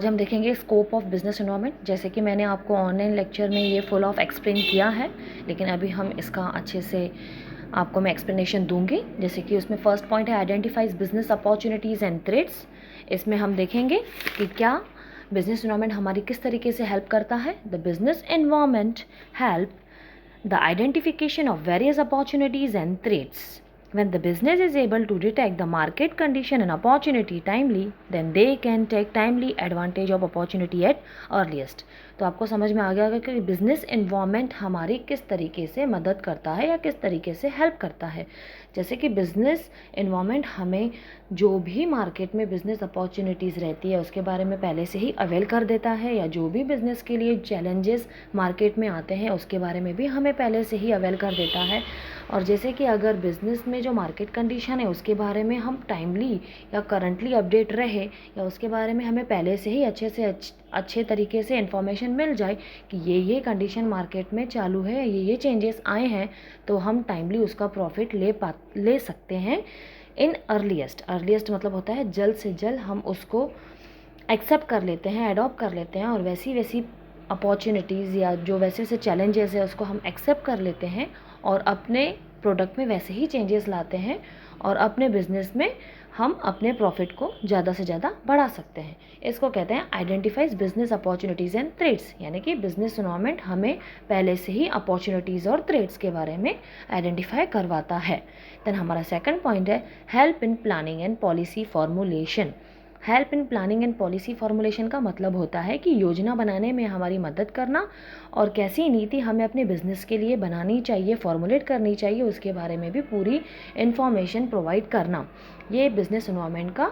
आज हम देखेंगे स्कोप ऑफ बिजनेस एनवायरनमेंट। जैसे कि मैंने आपको ऑनलाइन लेक्चर में ये फुल ऑफ एक्सप्लेन किया है, लेकिन अभी हम इसका अच्छे से आपको मैं एक्सप्लेनेशन दूंगी। जैसे कि उसमें फर्स्ट पॉइंट है identifies business opportunities and threats. इसमें हम देखेंगे कि क्या बिजनेस एनवायरनमेंट हमारी किस तरीके से हेल्प करता है। The business environment help the identification of various opportunities and threats. When the business is able to detect the market condition and opportunity timely, then they can take timely advantage of opportunity at earliest. तो आपको समझ में आ गया होगा कि business environment हमारी किस तरीके से मदद करता है या किस तरीके से हेल्प करता है। जैसे कि बिजनेस एनवायरनमेंट हमें जो भी मार्केट में बिजनेस अपॉर्चुनिटीज़ रहती है उसके बारे में पहले से ही अवेल कर देता है, या जो भी बिजनेस के लिए चैलेंजेस मार्केट में आते हैं उसके बारे में भी हमें पहले से ही अवेल कर देता है। और जैसे कि अगर बिज़नेस में जो मार्केट कंडीशन है उसके बारे में हम टाइमली या करंटली अपडेट रहे, या उसके बारे में हमें पहले से ही अच्छे तरीके से इन्फॉर्मेशन मिल जाए कि ये कंडीशन मार्केट में चालू है, ये चेंजेस आए हैं, तो हम टाइमली उसका प्रॉफिट ले सकते हैं इन अर्लीस्ट मतलब होता है जल्द से जल्द हम उसको एक्सेप्ट कर लेते हैं, अडॉप्ट कर लेते हैं, और वैसी अपॉर्चुनिटीज़ या जो वैसे चैलेंजेस है उसको हम एक्सेप्ट कर लेते हैं और अपने प्रोडक्ट में वैसे ही चेंजेस लाते हैं, और अपने बिजनेस में हम अपने प्रॉफिट को ज़्यादा से ज़्यादा बढ़ा सकते हैं। इसको कहते हैं identifies business opportunities and threats, यानी कि बिजनेस एनवायरनमेंट हमें पहले से ही अपॉर्चुनिटीज़ और थ्रेट्स के बारे में आइडेंटिफाई करवाता है। देन हमारा सेकंड पॉइंट है help in planning and policy formulation. Help in planning and policy formulation का मतलब होता है कि योजना बनाने में हमारी मदद करना, और कैसी नीति हमें अपने बिजनेस के लिए बनानी चाहिए, फॉर्मुलेट करनी चाहिए, उसके बारे में भी पूरी इन्फॉर्मेशन प्रोवाइड करना। ये बिजनेस एनवायरनमेंट का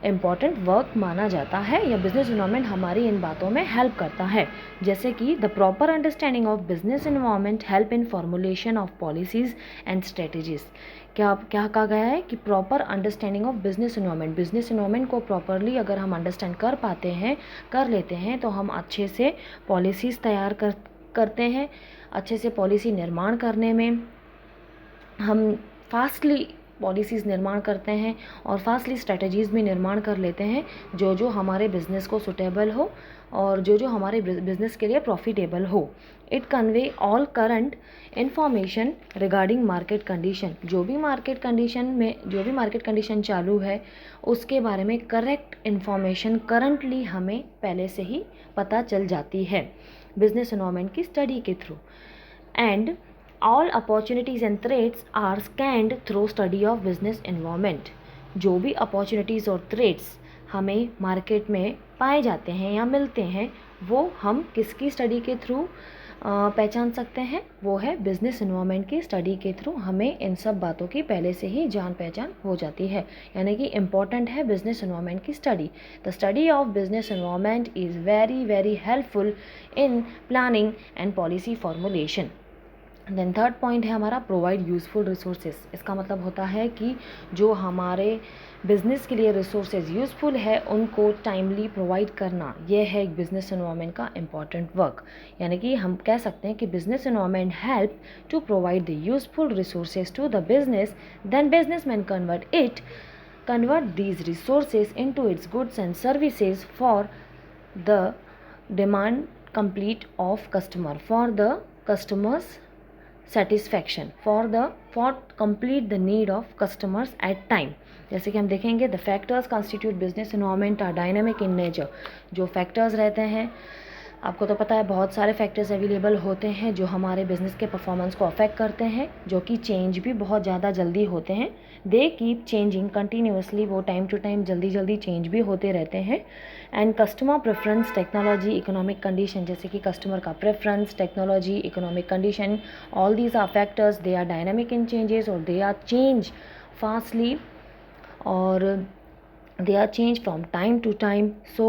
इम्पॉर्टेंट वर्क माना जाता है, या बिजनेस एनवायरनमेंट हमारी इन बातों में हेल्प करता है। जैसे कि the proper understanding of business environment help in formulation of policies and strategies. क्या कहा गया है कि proper understanding of business environment को प्रॉपरली अगर हम अंडरस्टैंड कर लेते हैं तो हम अच्छे से पॉलिसीज़ तैयार करते हैं। अच्छे से पॉलिसी निर्माण करने में हम फास्टली पॉलिसीज़ निर्माण करते हैं और फास्टली स्ट्रेटजीज़ भी निर्माण कर लेते हैं जो हमारे बिज़नेस को सुटेबल हो और जो हमारे बिज़नेस के लिए प्रॉफिटेबल हो। It convey all current information regarding market condition. जो भी मार्केट कंडीशन चालू है उसके बारे में करेक्ट इन्फॉर्मेशन करंटली हमें पहले से ही पता चल जाती है बिजनेस एनवायरनमेंट की स्टडी के through. And all opportunities and threats are scanned through study of business environment. जो भी अपॉर्चुनिटीज़ और थ्रेट्स हमें मार्केट में पाए जाते हैं या मिलते हैं वो हम किसकी स्टडी के थ्रू पहचान सकते हैं, वो है बिजनेस एनवायरनमेंट की स्टडी के थ्रू। हमें इन सब बातों की पहले से ही जान पहचान हो जाती है, यानी कि इम्पॉर्टेंट है बिजनेस एनवायरनमेंट की study. The study of business environment is very helpful in planning and policy formulation. Then third point है हमारा प्रोवाइड यूज़फुल रिसोर्सेज। इसका मतलब होता है कि जो हमारे बिज़नेस के लिए रिसोर्सेज यूज़फुल है उनको टाइमली प्रोवाइड करना, यह है एक बिज़नेस एनवायरनमेंट का इम्पॉर्टेंट वर्क। यानी कि हम कह सकते हैं कि business environment help to provide the useful resources to the business, then businessman convert these resources into its goods and services for the demand complete of customer, for the customers satisfaction, for complete the need of customers at time। जैसे कि हम देखेंगे the factors constitute business environment are dynamic in nature. जो factors रहते हैं, आपको तो पता है बहुत सारे फैक्टर्स अवेलेबल होते हैं जो हमारे बिज़नेस के परफॉर्मेंस को अफेक्ट करते हैं, जो कि चेंज भी बहुत ज़्यादा जल्दी होते हैं। दे कीप चेंजिंग कंटिन्यूसली, वो टाइम टू टाइम जल्दी चेंज भी होते रहते हैं। And customer preference, technology, economic condition, जैसे कि कस्टमर का preference, technology, economic condition, all these are factors, they are dynamic in changes और दे आर चेंज फास्टली और they are changed from time to time, so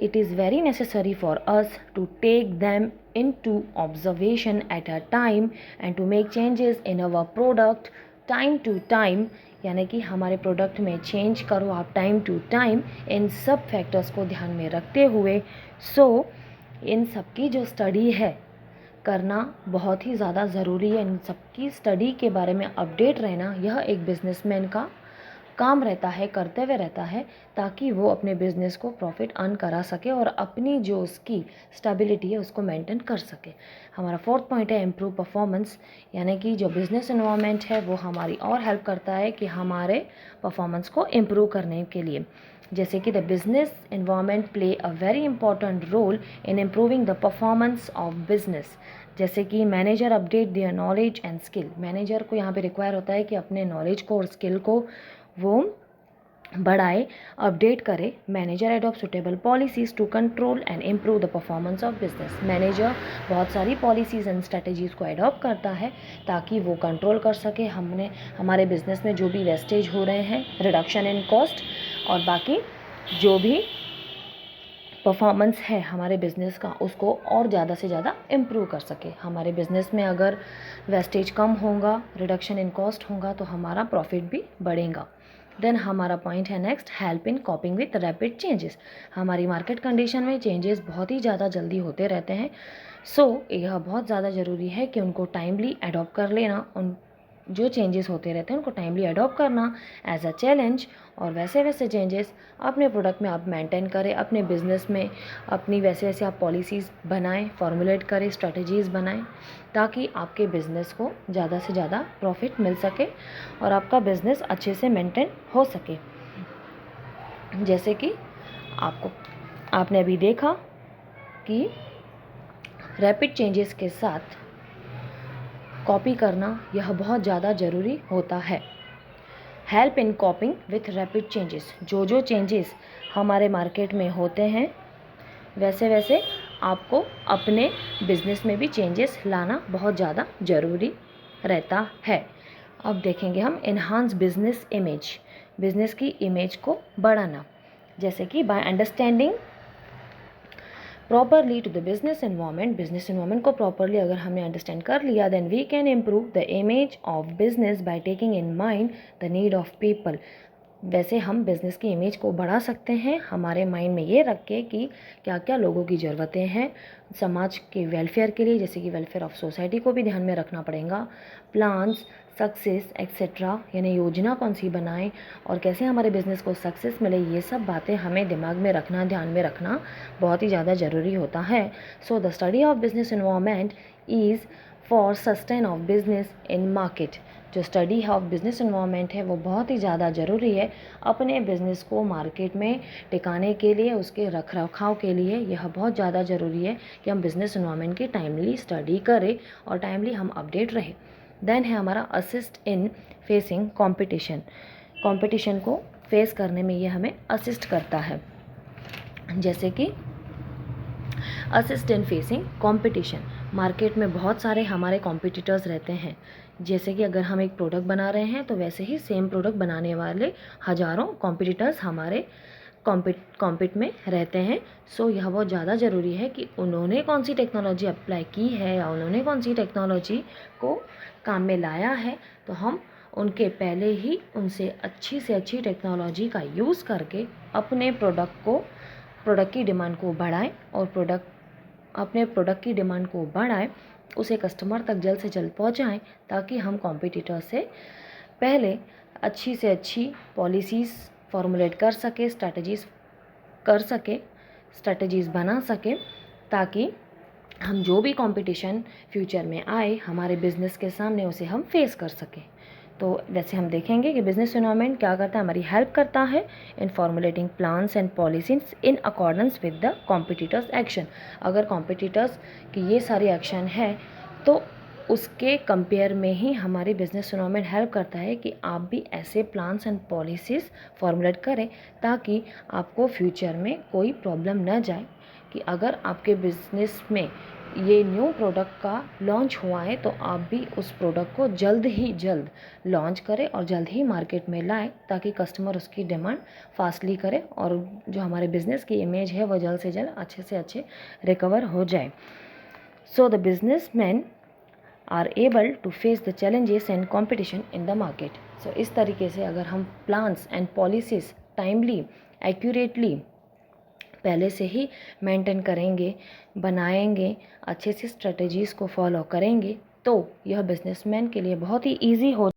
it is very necessary for us to take them into observation at a time and to make changes in our product time to time। यानी कि हमारे product में change करो आप time to time, इन सब factors को ध्यान में रखते हुए। इन सब की जो स्टडी है करना बहुत ही ज़्यादा ज़रूरी है। इन सब की स्टडी के बारे में अपडेट रहना, यह एक बिजनेसमैन का काम रहता है, कर्तव्य रहता है, ताकि वो अपने बिजनेस को प्रॉफिट अर्न करा सके और अपनी जो उसकी स्टेबिलिटी है उसको मेंटेन कर सके। हमारा फोर्थ पॉइंट है इम्प्रूव परफॉर्मेंस, यानी कि जो बिजनेस इन्वायरमेंट है वो हमारी और हेल्प करता है कि हमारे परफॉर्मेंस को इम्प्रूव करने के लिए। जैसे कि the business environment play a very important role in improving the performance of business. जैसे कि manager update their knowledge and skill, manager को यहाँ पे रिक्वायर होता है कि अपने नॉलेज को और स्किल को वो बढ़ाए, अपडेट करे। Manager adopt suitable policies to control and improve the performance of business, manager बहुत सारी पॉलिसीज़ एंड स्ट्रेटजीज़ को एडॉप्ट करता है ताकि वो कंट्रोल कर सके हमारे बिजनेस में जो भी वेस्टेज हो रहे हैं, रिडक्शन इन कॉस्ट, और बाकी जो भी परफॉर्मेंस है हमारे बिज़नेस का उसको और ज़्यादा से ज़्यादा इम्प्रूव कर सके। हमारे बिज़नेस में अगर वेस्टेज कम होगा, रिडक्शन इन कॉस्ट होगा, तो हमारा प्रॉफिट भी बढ़ेगा। देन हमारा पॉइंट है next, help in कॉपिंग with rapid changes. हमारी मार्केट कंडीशन में चेंजेस बहुत ही ज़्यादा जल्दी होते रहते हैं, सो यह बहुत ज़्यादा ज़रूरी है कि उनको टाइमली अडॉप्ट कर लेना, उन जो चेंजेस होते रहते हैं उनको टाइमली अडॉप्ट करना एज अ चैलेंज, और वैसे वैसे चेंजेस अपने प्रोडक्ट में आप मेंटेन करें, अपने बिजनेस में अपनी वैसे वैसे आप पॉलिसीज़ बनाएं, फॉर्मुलेट करें, स्ट्रेटजीज़ बनाएं, ताकि आपके बिज़नेस को ज़्यादा से ज़्यादा प्रॉफिट मिल सके और आपका बिज़नेस अच्छे से मेंटेन हो सके। जैसे कि आपने अभी देखा कि रैपिड चेंजेस के साथ कॉपी करना यह बहुत ज़्यादा ज़रूरी होता है। Help in कॉपिंग with rapid changes, जो जो चेंजेस हमारे मार्केट में होते हैं वैसे वैसे आपको अपने बिजनेस में भी चेंजेस लाना बहुत ज़्यादा ज़रूरी रहता है। अब देखेंगे हम एनहांस बिजनेस इमेज, बिजनेस की इमेज को बढ़ाना। जैसे कि by understanding properly to the business environment को प्रॉपरली अगर हमने अंडरस्टैंड कर लिया, then we can improve the image of business by taking in mind the need of people. वैसे हम बिज़नेस की इमेज को बढ़ा सकते हैं हमारे माइंड में ये रख के कि क्या क्या लोगों की ज़रूरतें हैं समाज के वेलफेयर के लिए, जैसे कि वेलफेयर ऑफ सोसाइटी को भी ध्यान में रखना पड़ेगा, प्लान्स, सक्सेस एक्सेट्रा, यानी योजना कौन सी बनाएं और कैसे हमारे बिज़नेस को सक्सेस मिले, ये सब बातें हमें दिमाग में रखना, ध्यान में रखना बहुत ही ज़्यादा ज़रूरी होता है। So the study of business environment is for sustain of business in market. जो स्टडी ऑफ बिजनेस इन्वायरमेंट है वो बहुत ही ज़्यादा ज़रूरी है अपने बिज़नेस को मार्केट में टिकाने के लिए, उसके रख रखाव के लिए। यह बहुत ज़्यादा ज़रूरी है कि हम बिज़नेस इन्वायरमेंट की टाइमली स्टडी करें और टाइमली हम अपडेट रहें। देन है हमारा assist in facing competition, competition को फेस करने में ये हमें असिस्ट करता है। जैसे कि assist in facing competition, market में बहुत सारे हमारे कॉम्पिटिटर्स रहते हैं। जैसे कि अगर हम एक प्रोडक्ट बना रहे हैं तो वैसे ही सेम प्रोडक्ट बनाने वाले हज़ारों कॉम्पिटिटर्स हमारे कॉम्पिट में रहते हैं। सो यह बहुत ज़्यादा ज़रूरी है कि उन्होंने कौन सी टेक्नोलॉजी अप्लाई की है या उन्होंने कौन सी टेक्नोलॉजी को काम में लाया है, तो हम उनके पहले ही उनसे अच्छी से अच्छी टेक्नोलॉजी का यूज़ करके अपने प्रोडक्ट की डिमांड को बढ़ाएं और अपने प्रोडक्ट की डिमांड को बढ़ाएं, उसे कस्टमर तक जल्द से जल्द पहुंचाएं, ताकि हम कॉम्पिटिटर से पहले अच्छी से अच्छी पॉलिसीज़ फॉर्मुलेट कर सके, स्ट्रैटेजीज़ बना सके, ताकि हम जो भी कंपटीशन फ्यूचर में आए हमारे बिज़नेस के सामने उसे हम फेस कर सकें। तो वैसे हम देखेंगे कि बिज़नेस इन्वायरमेंट क्या करता है, हमारी हेल्प करता है in formulating plans and policies in accordance with the competitors action. अगर कॉम्पिटिटर्स की ये सारी एक्शन है तो उसके कंपेयर में ही हमारी बिज़नेस इन्वायरमेंट हेल्प करता है कि आप भी ऐसे प्लान्स एंड पॉलिसीज़ फॉर्मुलेट करें ताकि आपको फ्यूचर में कोई प्रॉब्लम न जाए, कि अगर आपके बिज़नेस में ये न्यू प्रोडक्ट का लॉन्च हुआ है तो आप भी उस प्रोडक्ट को जल्द ही जल्द लॉन्च करें और जल्द ही मार्केट में लाएं, ताकि कस्टमर उसकी डिमांड फास्टली करे और जो हमारे बिज़नेस की इमेज है वो जल्द से जल्द अच्छे से अच्छे रिकवर हो जाए। So the businessman are able to face the challenges and competition in the market. So इस तरीके से अगर हम plans and policies timely accurately पहले से ही मेंटेन करेंगे, बनाएंगे, अच्छे से स्ट्रेटजीज़ को फॉलो करेंगे, तो यह बिजनेसमैन के लिए बहुत ही ईजी हो